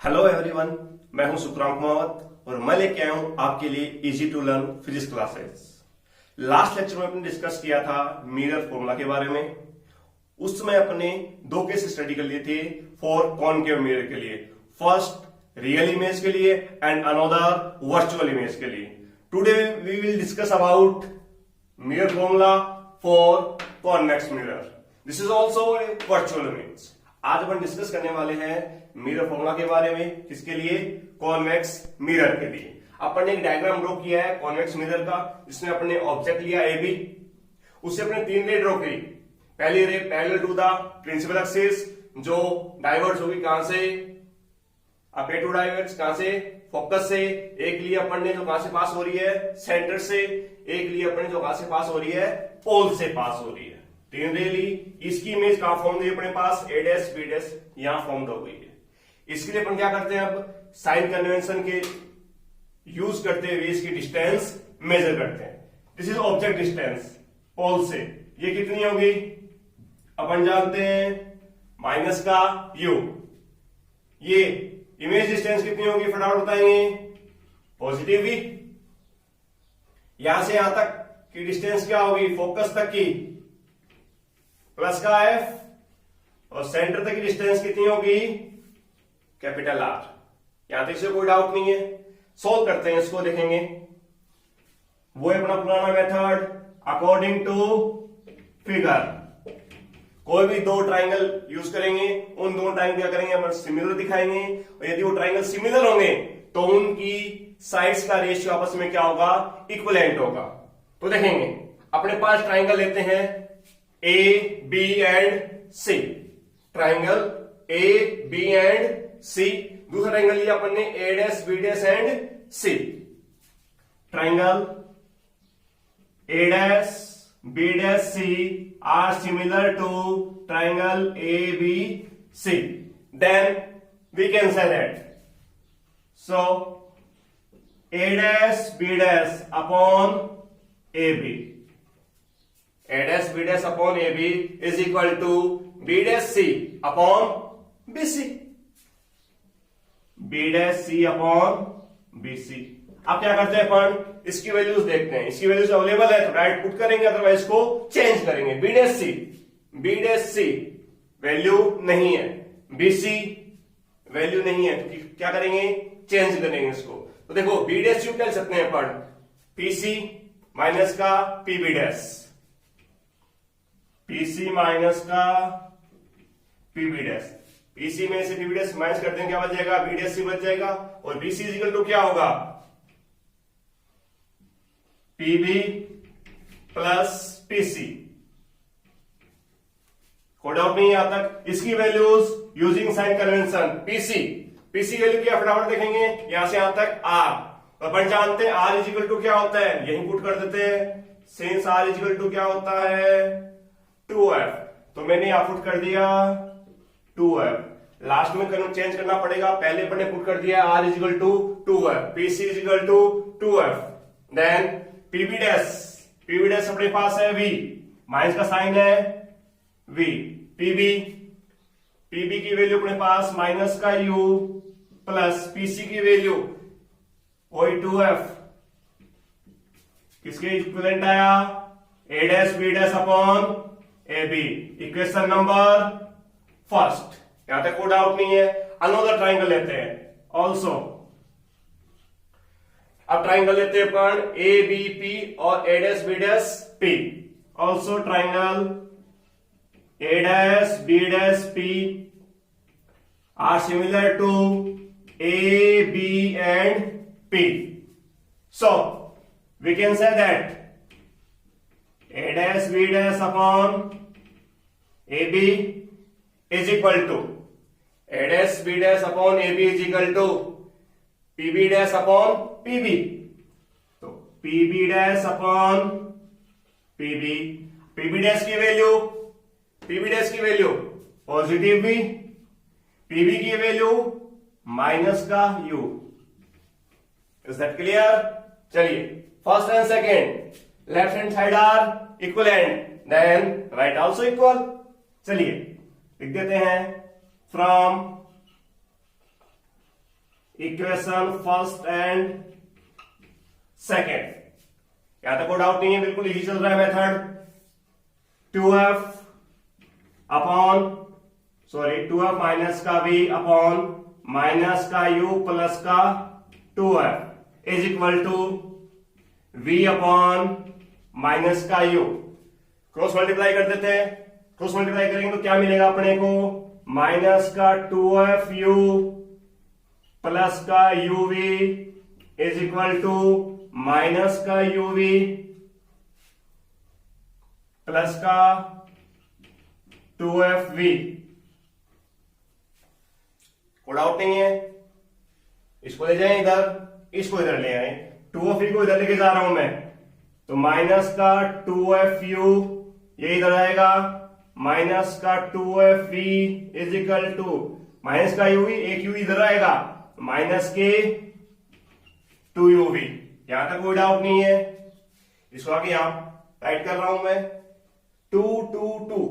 Hello everyone, मैं हूं सुखराम कुमावत और मैं लेके आया हूं आपके लिए easy to learn physics classes. Last lecture में अपने डिस्कस किया था मिरर फॉर्मूला के बारे में। उस समय अपने दो केस स्टडी कर लिए थे फॉर कॉनकेव मिरर के लिए, फर्स्ट रियल इमेज के लिए एंड अनदर वर्चुअल इमेज के लिए। Today we will discuss about mirror formula for convex mirror. This is also a virtual image. आज अपन डिस्कस करने वाले हैं मिरर फॉर्मूला के बारे में, किसके लिए? कॉन्वेक्स मिरर के लिए। अपन ने एक डायग्राम ड्रॉ किया है कॉन्वेक्स मिरर का, जिसमें अपने ऑब्जेक्ट लिया ए बी, उससे अपने तीन रे ड्रॉ करी। पहली ray parallel to the principal axis, जो डाइवर्ज होगी कहां से? अपे टू डाइवर्ज कहां से? फोकस से। एक लिए अपन ने जो कहां से पास हो रही है? सेंटर से। एक लिए अपन ने जो कहां से पास हो रही है? पोल से पास हो रही है। तीन रे ली। इसकी इमेज कहां फॉर्म हुई अपने पास? ए डैश बी डैश यहां फॉर्म हो गई है। इसके लिए अपन क्या करते हैं? अब साइन कन्वेंशन के यूज करते हुए इसकी डिस्टेंस मेजर करते हैं। दिस इज ऑब्जेक्ट डिस्टेंस पोल से। ये कितनी होगी? अपन जानते हैं माइनस का यू। ये इमेज डिस्टेंस कितनी होगी? फटाफट बताएंगे। पॉजिटिव भी। यहां से यहां तक की डिस्टेंस क्या होगी? फोकस तक की प्लस का एफ, और सेंटर तक की डिस्टेंस कितनी होगी? Capital R. यहां तक से कोई डाउट नहीं है। सोल्व करते हैं इसको, देखेंगे। वो है अपना पुराना मेथड अकॉर्डिंग टू फिगर। कोई भी दो ट्राइंगल यूज करेंगे, उन दोनों ट्राइंगल क्या करेंगे? अपन सिमिलर दिखाएंगे, और यदि वो ट्राइंगल सिमिलर होंगे तो उनकी साइड्स का रेशियो आपस में क्या होगा? इक्विवेलेंट होगा। तो देखेंगे, अपने पास ट्राइंगल लेते हैं A B and C. Triangle A B and C. दूसरा ट्राइंगल लिया अपन ने A dash B dash and C. Triangle A dash B dash C are similar to triangle A B C. Then we can say that so A dash B dash upon A B, A dash B dash upon A B is equal to B dash C upon B C. B dash C upon B C. अब क्या करते हैं अपन? इसकी values देखते हैं। इसकी values available है तो राइट पुट करेंगे, अदरवाइज इसको चेंज करेंगे। बी डैश सी वैल्यू नहीं है, बी सी वैल्यू नहीं है, तो क्या करेंगे? चेंज करेंगे इसको। तो देखो, बी डैश यू कह सकते हैं अपन पी सी माइनस का P B dash, PC minus का पीबी डैश। पीसी में से पीबी डैश माइनस करते हैं, क्या बच जाएगा? बी डैश सी बच जाएगा। और बीसी इज इक्वल टू क्या होगा? PB plus PC. कोई डाउट नहीं यहां तक। इसकी values using sign convention PC value क्या? फटाफट देखेंगे। यहां से यहां तक आर, तो अपन जानते हैं आर इज इक्वल टू क्या होता है? यही पुट कर देते हैं। Since R is equal to क्या होता है? 2f। तो मैंने यहां पुट कर दिया 2f। लास्ट में चेंज करना पड़ेगा। पहले अपन ने पुट कर दिया r is equal to 2f, pc is equal to 2f। Then pb dash अपने पास है v, माइनस का साइन है v। pb की वैल्यू अपने पास माइनस का u प्लस pc की वैल्यू वही 2f। किसके इक्विवेलेंट आया? a dash b dash upon A B. Equation number first. यहां तक कोई डाउट नहीं है। अनदर ट्राइंगल लेते हैं ऑल्सो। अब ट्राइंगल लेते हैं अपन ए बी पी और A dash B dash P. Also triangle A dash B dash P are similar to A B and P. So we can say that a dash b dash upon ab is equal to a dash b dash upon ab is equal to pb dash upon pb। तो pb dash upon pb dash की value positive भी, pb की value minus का u। Is that clear? चलिए, first and second left hand side are equivalent, then right also equal. चलिए लिख देते हैं from equation first and second, यहां तक कोई डाउट नहीं है, बिल्कुल इजी चल रहा है मेथड। 2f माइनस का v अपॉन माइनस का u प्लस का 2f is equal to v upon minus का u। क्रॉस मल्टीप्लाई कर देते हैं, क्रॉस मल्टीप्लाई करेंगे तो क्या मिलेगा अपने को, माइनस का 2fu प्लस का uv is equal to minus का uv प्लस का 2fv। कोई डाउट नहीं है, इसको ले जाएं इधर, इसको इधर ले आए, 2f को इधर लेके जा रहा हूं मैं, तो माइनस का 2fu ये इधर आएगा, माइनस का 2fv is equal to minus का uv, एक u इधर आएगा, माइनस के 2uv। यहां तक कोई डाउट नहीं है, इसको आगे यहां राइट कर रहा हूं मैं, 2 2 2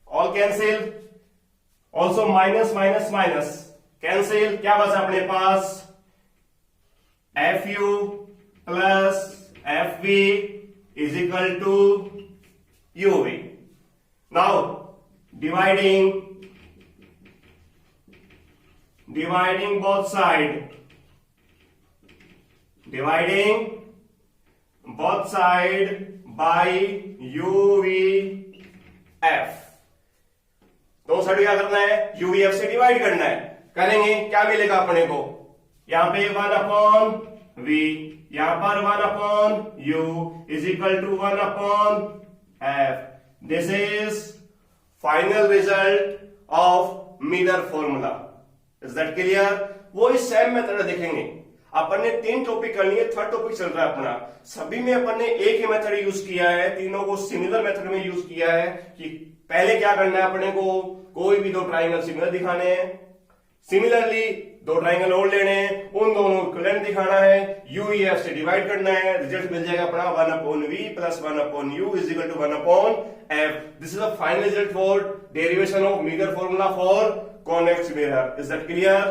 all cancel, also minus minus minus cancel, क्या बचा अपने पास, fu plus fv is equal to uv। Now dividing both side, dividing both side by uvf। दो साइड क्या करना है, uvf से डिवाइड करना है, करेंगे क्या मिलेगा अपने को, यहां पे 1 अपॉन v, यहां पर 1 upon u is equal to 1 upon f। This is final result of mirror formula. Is that clear? वो इस सेम मेथड देखेंगे, अपन ने 3 टॉपिक करनी है, थर्ड टॉपिक चल रहा है अपना, सभी में अपन ने एक ही मेथड यूज किया है, तीनों को सिमिलर मेथड में यूज किया है कि पहले क्या करना है अपने को, कोई भी 2 ट्राइंगल सिमिलर दिखाने हैं, सिमिलरली 2 ट्राइंगल और लेने हैं, उन दोनों को इक्विवेलेंट दिखाना है, यूईएफ से डिवाइड करना है, रिजल्ट मिल जाएगा अपना 1 upon V plus 1 upon U is equal to 1 upon F. This is the final result for derivation of mirror formula for convex mirror. Is that clear?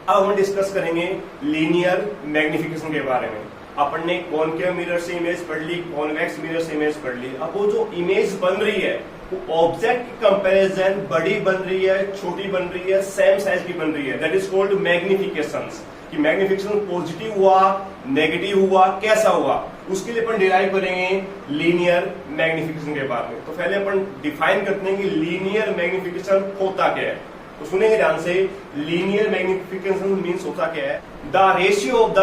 अब हम डिस्कस करेंगे लीनियर मैग्निफिकेशन के बारे में। अपन ने कॉनकेव मिरर से image पढ़ ली, convex mirror से इमेज पढ़ ली। अब वो जो इमेज बन रही है वो ऑब्जेक्ट की कंपैरिजन बड़ी बन रही है, छोटी बन रही है, सेम साइज की बन रही है, दैट इज कॉल्ड मैग्निफिकेशन। कि मैग्निफिकेशन पॉजिटिव हुआ, नेगेटिव हुआ, कैसा हुआ, उसके लिए अपन डिराइव करेंगे लीनियर मैग्निफिकेशन के बारे में। तो पहले अपन डिफाइन करते हैं कि लीनियर मैग्निफिकेशन होता क्या है। तो सुनेंगे ध्यान से, लीनियर मैग्निफिकेशन मीन्स होता क्या है, the ratio of the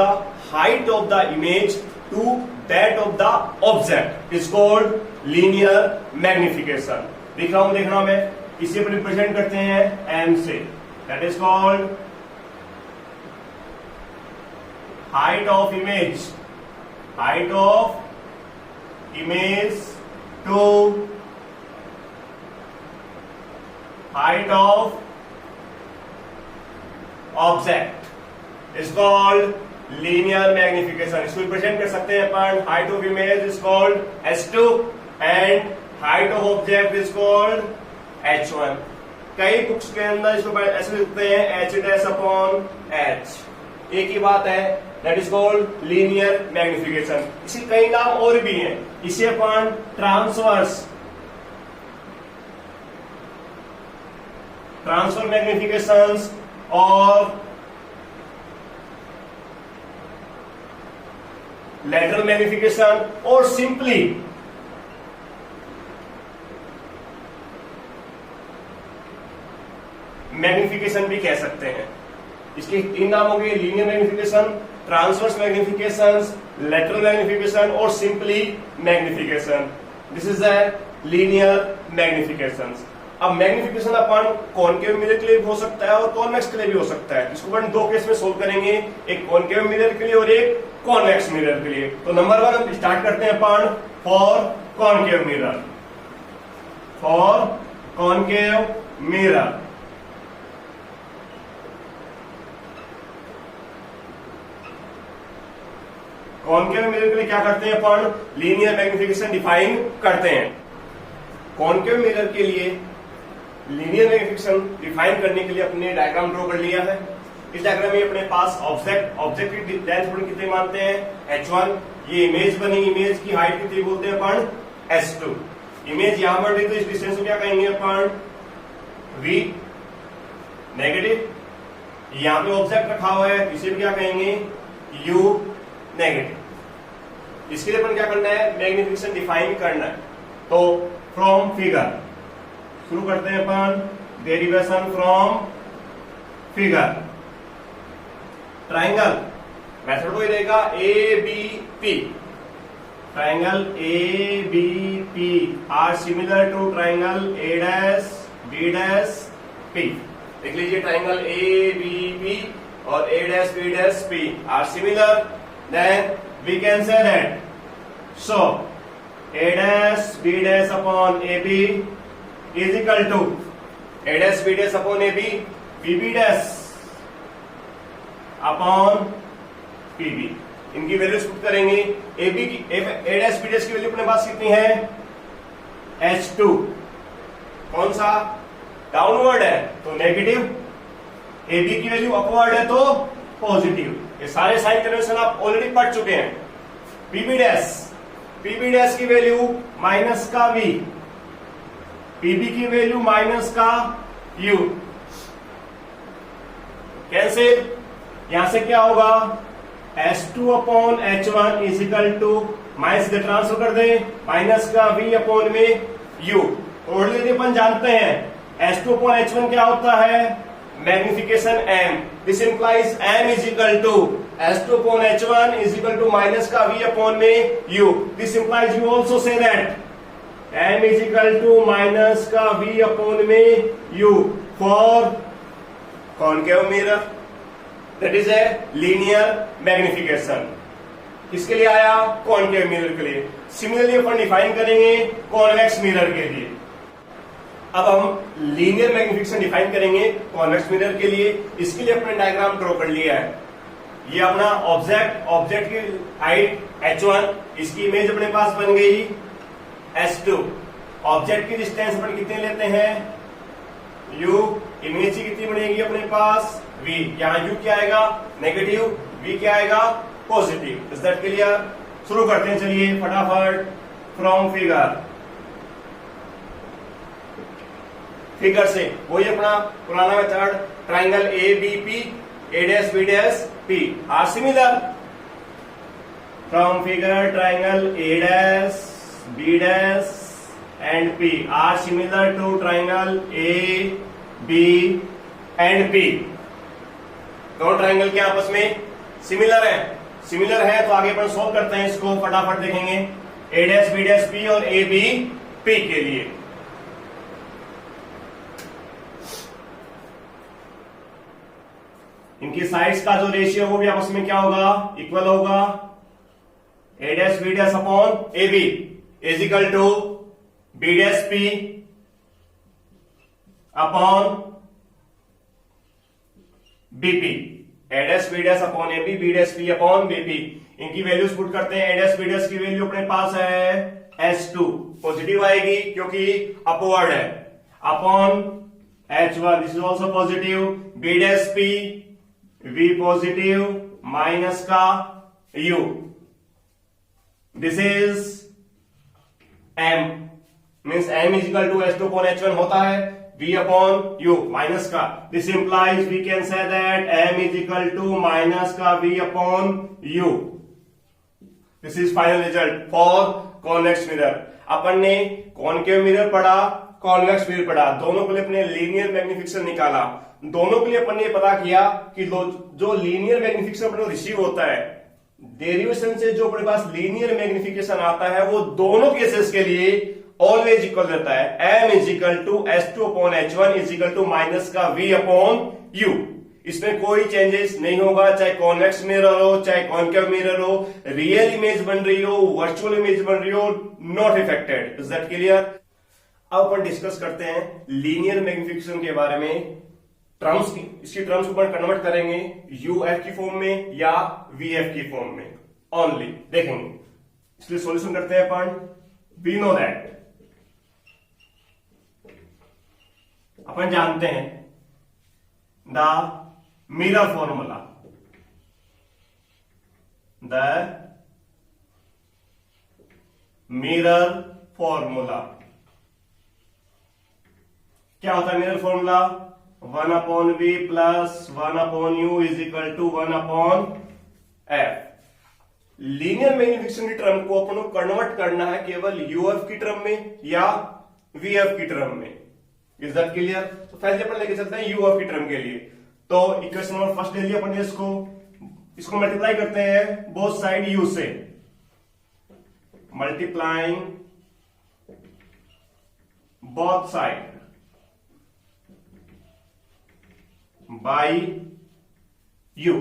height of the image to that of the object is called linear magnification. दिख रहा हूं, देखना मैं, इसे अपन रिप्रेजेंट करते हैं m से, that is called height of image, height of image to height of object is called linear magnification. इसको रिप्रेजेंट कर सकते हैं अपन, height of image is called h2 and height of object is called h1। कई books के अंदर इसको ऐसे लिखते हैं h डैश अपॉन h, एक ही बात है, that is called linear magnification. इसके कई नाम और भी हैं, इसे अपन ट्रांसवर्स मैग्निफिकेशंस और लेटरल मैग्निफिकेशन और सिंपली मैग्निफिकेशन भी कह सकते हैं। इसके 3 नाम हो गए, linear magnification, transverse magnifications, lateral magnification और simply magnification. This is the linear magnifications. अब मैग्निफिकेशन अपन कॉनकेव मिरर के लिए भी हो सकता है और कॉन्वेक्स के लिए भी हो सकता है। इसको अपन 2 केस में सोल्व करेंगे, एक कॉनकेव मिरर के लिए और एक कॉन्वेक्स मिरर के लिए। तो नंबर 1 हम स्टार्ट करते हैं अपन for concave mirror. For concave mirror concave mirror के लिए क्या करते हैं अपन, लीनियर मैग्निफिकेशन डिफाइन करते हैं। कॉनकेव मिरर के लिए लीनियर मैग्निफिकेशन डिफाइन करने के लिए अपने डायग्राम ड्रॉ कर लिया है। इस डायग्राम में अपने पास ऑब्जेक्ट की लेंथ अपन कितनी मानते हैं h1। ये इमेज बनी, इमेज की हाइट कितनी बोलते हैं अपन s2। इमेज यहां बढ़ रही तो इस डिस्टेंस को क्या कहेंगे अपन v नेगेटिव। यहां पे ऑब्जेक्ट रखा हुआ है, इसे भी क्या कहेंगे u नेगेटिव। इसके लिए अपन क्या करना है, मैग्निफिकेशन डिफाइन करना है। तो फ्रॉम फिगर शुरू करते हैं अपन, derivation from figure. Triangle method वही रहेगा ABP। Triangle ABP are similar to triangle A'B'P। देख लीजिए ट्राइंगल ABP और A'B'P are similar, then we can say that so A' upon AB is equal to A' upon AB PB' upon PB। इनकी values put करेंगे। AB की A' B' की value अपने पास कितनी है H2। कौन सा डाउनवर्ड है तो नेगेटिव, AB की वैल्यू अपवर्ड है तो पॉजिटिव। ये सारे साइन कन्वेंशन आप ऑलरेडी पढ़ चुके हैं। PB' की वैल्यू माइनस का V, PB की वैल्यू माइनस का U। कैंसिल, यहां से क्या होगा S2 upon H1 is equal to minus से ट्रांसफर कर दे माइनस का V अपॉन में U। ऑलरेडी अपन जानते हैं S2 अपॉन H1 क्या होता है magnification M। This implies M is equal to S2 upon H1 is equal to minus का V upon में U। This implies you also say that M is equal to minus का V upon में U for concave mirror, that is a linear magnification। किसके लिए आया concave mirror के लिए। Similarly अपन define करेंगे convex mirror के लिए। अब हम लीनियर मैग्निफिकेशन डिफाइन करेंगे कॉन्वेक्स मिरर के लिए। इसके लिए अपने डायग्राम ड्रॉ कर लिया है। ये अपना ऑब्जेक्ट की हाइट h1, इसकी इमेज अपने पास बन गई s2। ऑब्जेक्ट की डिस्टेंस अपन कितने लेते हैं u, इमेज की कितनी बनेगी अपने पास v। यहां u क्या आएगा नेगेटिव, v क्या आएगा पॉजिटिव। Is that clear. शुरू करते हैं चलिए फटाफट फ्रॉम फिगर से। वही अपना पुराना method triangle ABP A'-B'P are similar। From figure triangle A'-B' and P are similar to triangle A, B and P। दोनों ट्राइंगल के आपस में सिमिलर है तो आगे अपन सॉल्व करते हैं इसको, फटाफट देखेंगे A'-B'P और ABP के लिए। इनकी साइड्स का जो रेशियो वो भी आपस में क्या होगा इक्वल होगा। A'-B' upon AB is equal to B'-P upon BP। A'-B' upon AB, B'-P upon BP। इनकी वैल्यूज पुट करते हैं। A'-B' की वैल्यू अपने पास है S2, पॉजिटिव आएगी क्योंकि अपवर्ड है, upon H1 this is also positive. B'-P V positive minus का U, this is M means M is equal to S2 upon H1 होता है V अपॉन U माइनस का। This implies we can say that M is equal to minus का V upon U। This is final result for convex mirror. अपन ने concave mirror पढ़ा, convex mirror पढ़ा, दोनों के लिए अपने लीनियर मैग्निफिकेशन निकाला। दोनों के लिए अपन ने पता किया कि जो लीनियर मैग्निफिकेशन अपन को रिसीव होता है डेरिवेशन से, जो अपने पास लीनियर मैग्निफिकेशन आता है वो दोनों केसेस के लिए ऑलवेज इक्वल रहता है। M is equal to S2 upon H1 is equal to minus का V अपॉन U। इसमें कोई चेंजेस नहीं होगा, चाहे कॉन्वेक्स मिरर हो चाहे कॉनकेव मिरर हो, रियल इमेज बन रही हो वर्चुअल इमेज बन रही हो, not affected. Is that clear. अब अपन डिस्कस करते हैं लीनियर मैग्निफिकेशन के बारे में। टर्म्स इसकी टर्म्स को अपन कन्वर्ट करेंगे UF की फॉर्म में या VF की फॉर्म में ओनली देखेंगे। इसलिए सॉल्यूशन करते हैं अपन। वी नो दैट, अपन जानते हैं the mirror formula, the mirror formula. क्या होता है mirror formula? 1/v plus 1/u is equal to 1/f। Linear magnification की टर्म को अपन को कन्वर्ट करना है केवल यूएफ की टर्म में या वीएफ की टर्म में। Is that clear? तो पहले अपन लेके चलते हैं यूएफ की टर्म के लिए। तो इक्वेशन नंबर फर्स्ट ले लिया अपन ने, इसको मल्टीप्लाई करते हैं बोथ साइड यू से, multiplying both side by U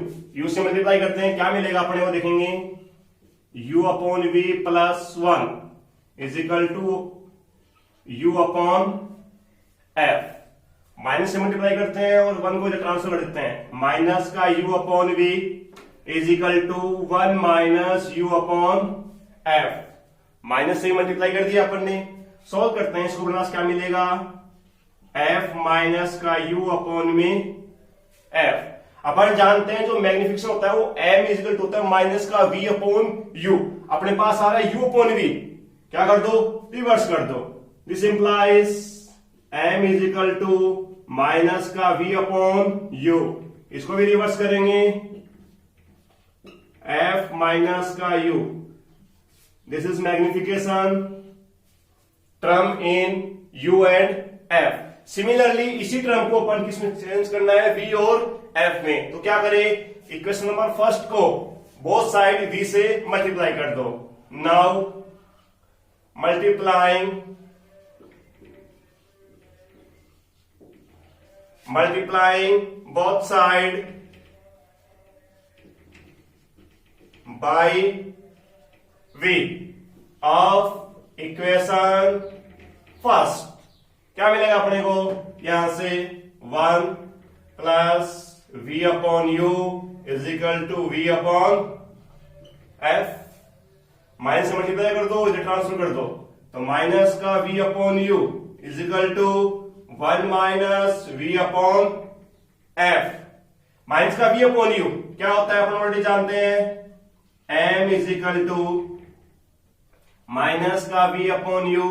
से मल्टीप्लाई करते हैं, क्या मिलेगा अपने को देखेंगे, u upon v plus 1 is equal to u upon f। Minus से मल्टीप्लाई करते हैं और 1 को इधर ट्रांसफर कर देते हैं, माइनस का u upon v is equal to 1 minus u upon f। Minus से मल्टीप्लाई कर दिया अपन ने, सॉल्व करते हैं इसको, बनास क्या मिलेगा, f माइनस का u अपॉन में f। अपन जानते हैं जो मैग्निफिकेशन होता है वो m इज इक्वल टू होता है माइनस का v अपॉन u। अपने पास आ रहा है u अपॉन v, क्या कर दो, रिवर्स कर दो। This implies m is equal to minus का v अपॉन u। इसको भी रिवर्स करेंगे, f माइनस का u। This is magnification term in u and f। Similarly इसी टर्म को अपन किसमें चेंज करना है, v और f में। तो क्या करें, इक्वेशन नंबर फर्स्ट को बोथ साइड v से मल्टीप्लाई कर दो। Now multiplying both side by v of equation first. क्या मिलेगा अपने को, यहां से 1 plus v upon u is equal to v upon f। Minus से मल्टीप्लाई कर दो, इधर ट्रांसफर कर दो, तो माइनस का v upon u is equal to 1 minus v upon f। Minus का v अपॉन u क्या होता है अपन ऑलरेडी जानते हैं, m is equal to minus का v अपॉन u।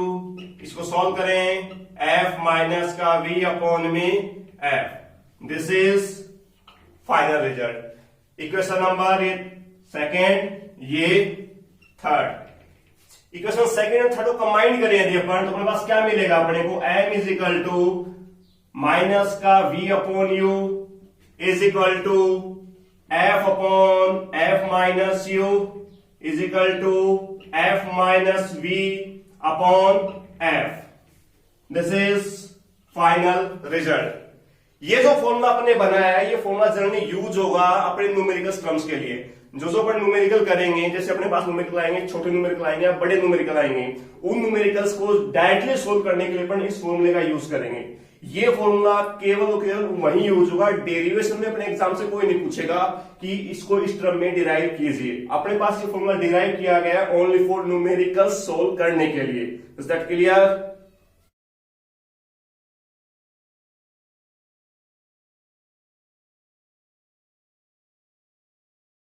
इसको सॉल्व करें, f माइनस का v अपॉन में f। This is final result. Equation number second, ये थर्ड। इक्वेशन सेकेंड और थर्ड को कंबाइन करें यदि अपन, तो अपने पास क्या मिलेगा अपने को, m is equal to minus का v upon u is equal to f upon f minus u is equal to f minus v upon f। This is final result. ये जो फॉर्मूला आपने बनाया है, ये फॉर्मूला जनरली यूज होगा अपने numerical terms के लिए। जो अपन न्यूमेरिकल करेंगे, जैसे अपने पास न्यूमेरिकल आएंगे, छोटे न्यूमेरिकल आएंगे या बड़े न्यूमेरिकल आएंगे, उन न्यूमेरिकल्स को डायरेक्टली सोल्व करने के लिए अपन इस फॉर्मूले का यूज करेंगे। ये फॉर्मूला केवल वही यूज होगा, डेरिवेशन में अपने एग्जाम से कोई नहीं पूछेगा कि इसको इस टर्म में डिराइव कीजिए। अपने पास ये फॉर्मूला डिराइव किया गया ओनली फॉर न्यूमेरिकल सोल्व करने के लिए। Is that clear?